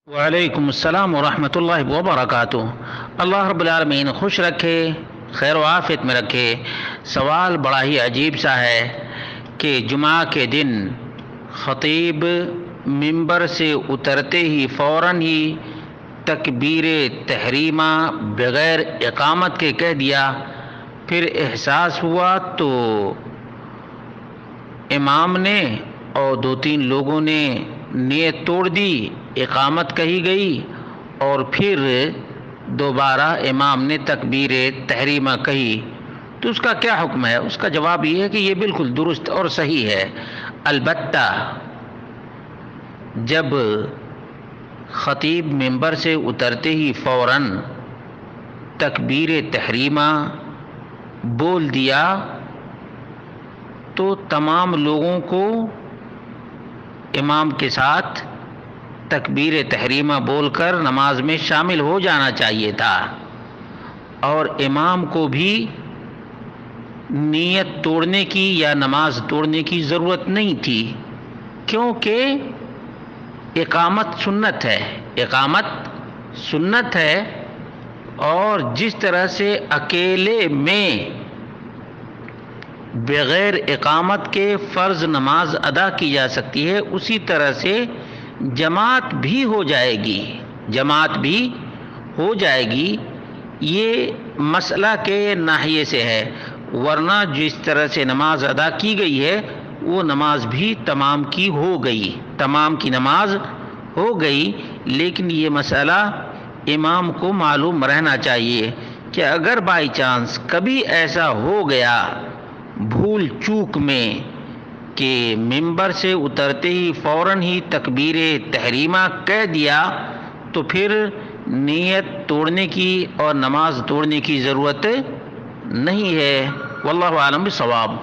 وعلیکم السلام ورحمۃ اللہ وبرکاتہ۔ اللہ رب العالمین خوش رکھے، خیر و عافیت میں رکھے۔ سوال بڑا ہی عجیب سا ہے کہ جمعہ کے دن خطیب ممبر سے اترتے ہی فوراً ہی تکبیر تحریمہ بغیر اقامت کے کہہ دیا، پھر احساس ہوا تو امام نے اور دو تین لوگوں نے نیت توڑ دی، اقامت کہی گئی اور پھر دوبارہ امام نے تکبیر تحریمہ کہی، تو اس کا کیا حکم ہے؟ اس کا جواب یہ ہے کہ یہ بالکل درست اور صحیح ہے۔ البتہ جب خطیب ممبر سے اترتے ہی فوراً تکبیر تحریمہ بول دیا تو تمام لوگوں کو امام کے ساتھ تکبیر تحریمہ بول کر نماز میں شامل ہو جانا چاہیے تھا، اور امام کو بھی نیت توڑنے کی یا نماز توڑنے کی ضرورت نہیں تھی، کیونکہ اقامت سنت ہے، اقامت سنت ہے، اور جس طرح سے اکیلے میں بغیر اقامت کے فرض نماز ادا کی جا سکتی ہے، اسی طرح سے جماعت بھی ہو جائے گی، جماعت بھی ہو جائے گی۔ یہ مسئلہ کے ناحیے سے ہے، ورنہ جس طرح سے نماز ادا کی گئی ہے وہ نماز بھی تمام کی ہو گئی، تمام کی نماز ہو گئی۔ لیکن یہ مسئلہ امام کو معلوم رہنا چاہیے کہ اگر بائی چانس کبھی ایسا ہو گیا بھول چوک میں کہ ممبر سے اترتے ہی فوراً ہی تکبیر تحریمہ کہہ دیا، تو پھر نیت توڑنے کی اور نماز توڑنے کی ضرورت نہیں ہے۔ واللہ اعلم بالصواب۔